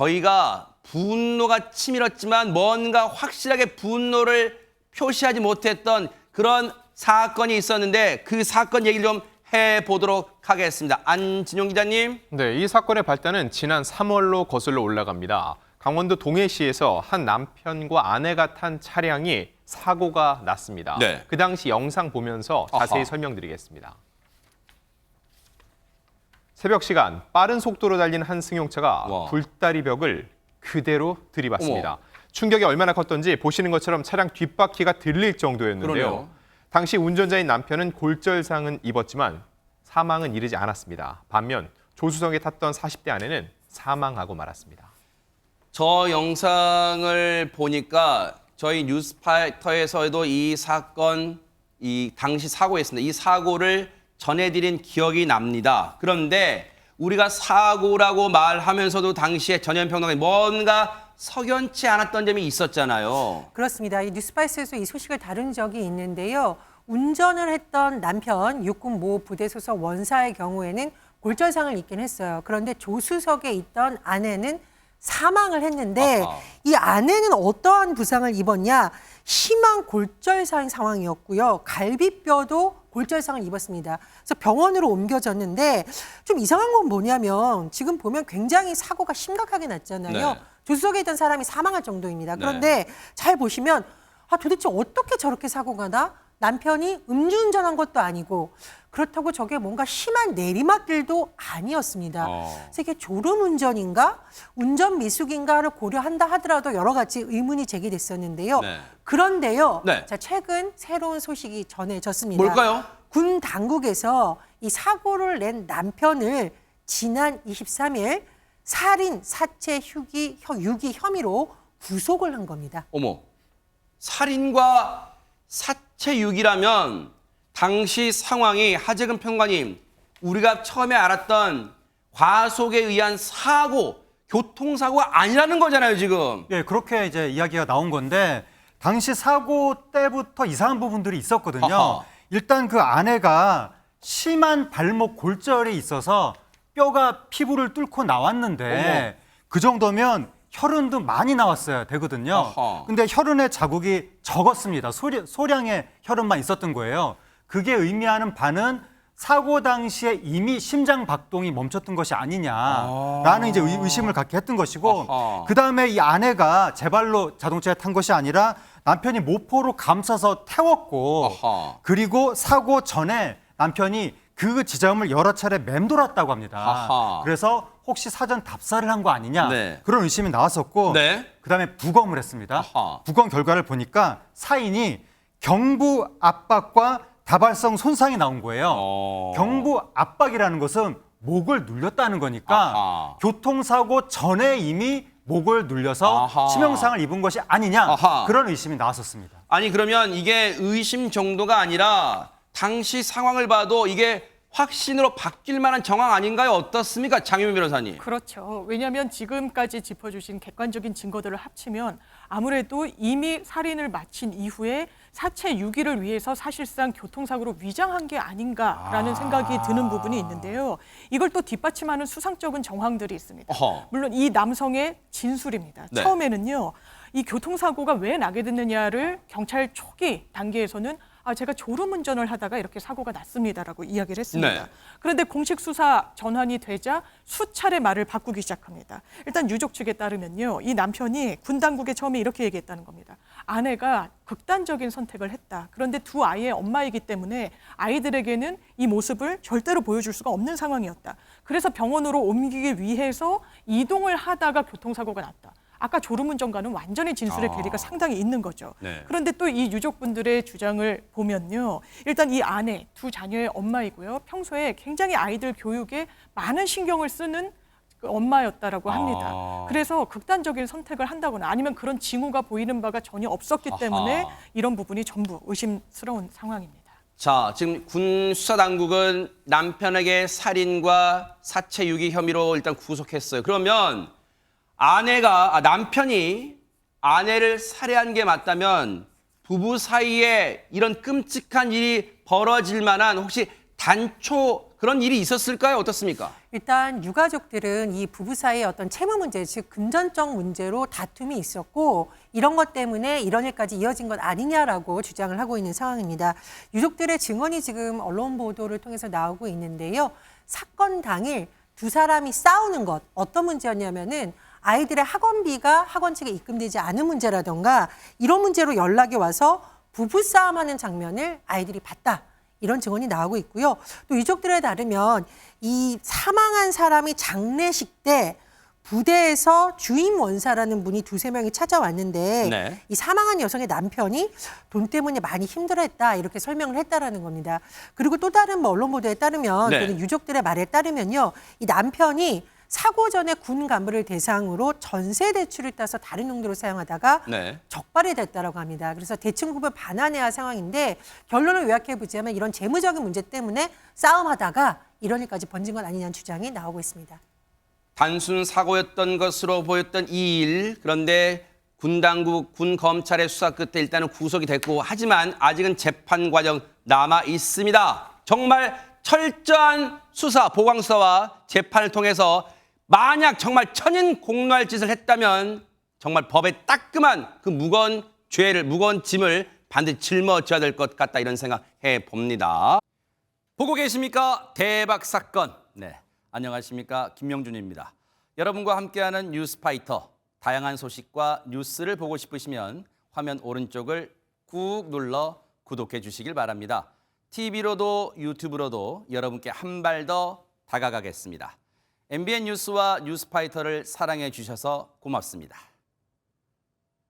저희가 분노가 치밀었지만 뭔가 확실하게 분노를 표시하지 못했던 그런 사건이 있었는데 그 사건 얘기를 좀 해보도록 하겠습니다. 안진용 기자님. 네, 이 사건의 발단은 지난 3월로 거슬러 올라갑니다. 강원도 동해시에서 한 남편과 아내가 탄 차량이 사고가 났습니다. 네. 그 당시 영상 보면서 자세히 아하. 설명드리겠습니다. 새벽 시간 빠른 속도로 달린 한 승용차가 와. 굴다리 벽을 그대로 들이받습니다. 어머. 충격이 얼마나 컸던지 보시는 것처럼 차량 뒷바퀴가 들릴 정도였는데요. 그러네요. 당시 운전자인 남편은 골절상은 입었지만 사망은 이르지 않았습니다. 반면 조수석에 탔던 40대 아내는 사망하고 말았습니다. 저 영상을 보니까 저희 뉴스파이터에서도 이 사건, 이 당시 사고였습니다. 이 사고를 전해드린 기억이 납니다. 그런데 우리가 사고라고 말하면서도 당시에 전현평론가님 뭔가 석연치 않았던 점이 있었잖아요. 그렇습니다. 이 뉴스파이스에서 이 소식을 다룬 적이 있는데요. 운전을 했던 남편 육군 모 부대 소속 원사의 경우에는 골절상을 입긴 했어요. 그런데 조수석에 있던 아내는 사망을 했는데 아하. 이 아내는 어떠한 부상을 입었냐? 심한 골절상 상황이었고요. 갈비뼈도 골절상을 입었습니다. 그래서 병원으로 옮겨졌는데 좀 이상한 건 뭐냐면 지금 보면 굉장히 사고가 심각하게 났잖아요. 네. 조수석에 있던 사람이 사망할 정도입니다. 그런데 잘 보시면 도대체 어떻게 저렇게 사고가 나? 남편이 음주운전한 것도 아니고 그렇다고 저게 뭔가 심한 내리막길도 아니었습니다. 그래서 이게 졸음운전인가? 운전 미숙인가를 고려한다 하더라도 여러 가지 의문이 제기됐었는데요. 네. 그런데요. 네. 자, 최근 새로운 소식이 전해졌습니다. 뭘까요? 군 당국에서 이 사고를 낸 남편을 지난 23일 살인, 사체, 유기 혐의로 구속을 한 겁니다. 어머, 살인과 사체유기라면 당시 상황이 하재근 평론가님, 우리가 처음에 알았던 과속에 의한 사고, 교통사고가 아니라는 거잖아요, 지금. 예, 그렇게 이제 이야기가 나온 건데 당시 사고 때부터 이상한 부분들이 있었거든요. 아하. 일단 그 아내가 심한 발목 골절이 있어서 뼈가 피부를 뚫고 나왔는데 그 정도면 혈흔도 많이 나왔어야 되거든요. 아하. 근데 혈흔의 자국이 적었습니다. 소량의 혈흔만 있었던 거예요. 그게 의미하는 바는 사고 당시에 이미 심장 박동이 멈췄던 것이 아니냐라는 이제 의심을 갖게 했던 것이고 아하. 그다음에 이 아내가 제 발로 자동차에 탄 것이 아니라 남편이 모포로 감싸서 태웠고 아하. 그리고 사고 전에 남편이 그 지점을 여러 차례 맴돌았다고 합니다. 아하. 그래서 혹시 사전 답사를 한 거 아니냐 네. 그런 의심이 나왔었고 네. 그다음에 부검을 했습니다. 아하. 부검 결과를 보니까 사인이 경부 압박과 다발성 손상이 나온 거예요. 경부 압박이라는 것은 목을 눌렸다는 거니까 아하. 교통사고 전에 이미 목을 눌려서 아하. 치명상을 입은 것이 아니냐 아하. 그런 의심이 나왔었습니다. 아니, 그러면 이게 의심 정도가 아니라 당시 상황을 봐도 이게 확신으로 바뀔 만한 정황 아닌가요? 어떻습니까? 장유민 변호사님. 그렇죠. 왜냐하면 지금까지 짚어주신 객관적인 증거들을 합치면 아무래도 이미 살인을 마친 이후에 사체 유기를 위해서 사실상 교통사고로 위장한 게 아닌가라는 생각이 드는 부분이 있는데요. 이걸 또 뒷받침하는 수상적인 정황들이 있습니다. 어허. 물론 이 남성의 진술입니다. 네. 처음에는요. 이 교통사고가 왜 나게 됐느냐를 경찰 초기 단계에서는 제가 졸음운전을 하다가 이렇게 사고가 났습니다라고 이야기를 했습니다. 네. 그런데 공식 수사 전환이 되자 수차례 말을 바꾸기 시작합니다. 일단 유족 측에 따르면요. 이 남편이 군 당국에 처음에 이렇게 얘기했다는 겁니다. 아내가 극단적인 선택을 했다. 그런데 두 아이의 엄마이기 때문에 아이들에게는 이 모습을 절대로 보여줄 수가 없는 상황이었다. 그래서 병원으로 옮기기 위해서 이동을 하다가 교통사고가 났다. 아까 졸음운전과는 완전히 진술의 괴리가 상당히 있는 거죠. 네. 그런데 또 이 유족분들의 주장을 보면요. 일단 이 아내, 두 자녀의 엄마이고요. 평소에 굉장히 아이들 교육에 많은 신경을 쓰는 그 엄마였다라고 합니다. 그래서 극단적인 선택을 한다거나 아니면 그런 징후가 보이는 바가 전혀 없었기 때문에 이런 부분이 전부 의심스러운 상황입니다. 자, 지금 군 수사당국은 남편에게 살인과 사체 유기 혐의로 일단 구속했어요. 그러면 남편이 아내를 살해한 게 맞다면 부부 사이에 이런 끔찍한 일이 벌어질 만한 혹시 단초 그런 일이 있었을까요? 어떻습니까? 일단 유가족들은 이 부부 사이의 어떤 채무 문제, 즉 금전적 문제로 다툼이 있었고 이런 것 때문에 이런 일까지 이어진 것 아니냐라고 주장을 하고 있는 상황입니다. 유족들의 증언이 지금 언론 보도를 통해서 나오고 있는데요. 사건 당일 두 사람이 싸우는 것, 어떤 문제였냐면은 아이들의 학원비가 학원 측에 입금되지 않은 문제라던가 이런 문제로 연락이 와서 부부싸움하는 장면을 아이들이 봤다. 이런 증언이 나오고 있고요. 또 유족들에 따르면 이 사망한 사람이 장례식 때 부대에서 주임 원사라는 분이 두세 명이 찾아왔는데 네. 이 사망한 여성의 남편이 돈 때문에 많이 힘들어했다 이렇게 설명을 했다라는 겁니다. 그리고 또 다른 뭐 언론 보도에 따르면 네. 또는 유족들의 말에 따르면요. 이 남편이 사고 전에 군 간부를 대상으로 전세 대출을 따서 다른 용도로 사용하다가 네. 적발이 됐다라고 합니다. 그래서 대칭 부분 반환해야 할 상황인데 결론을 요약해 보자면 이런 재무적인 문제 때문에 싸움하다가 이런 일까지 번진 건 아니냐는 주장이 나오고 있습니다. 단순 사고였던 것으로 보였던 이 일. 그런데 군 당국, 군 검찰의 수사 끝에 일단은 구속이 됐고 하지만 아직은 재판 과정 남아 있습니다. 정말 철저한 수사, 보강수사와 재판을 통해서 만약 정말 천인공노할 짓을 했다면 정말 법에 따끔한 그 무거운 죄를, 무거운 짐을 반드시 짊어져야 될 것 같다 이런 생각해 봅니다. 보고 계십니까? 대박 사건. 네, 안녕하십니까? 김명준입니다. 여러분과 함께하는 뉴스파이터. 다양한 소식과 뉴스를 보고 싶으시면 화면 오른쪽을 꾹 눌러 구독해 주시길 바랍니다. TV로도 유튜브로도 여러분께 한 발 더 다가가겠습니다. MBN 뉴스와 뉴스파이터를 사랑해 주셔서 고맙습니다.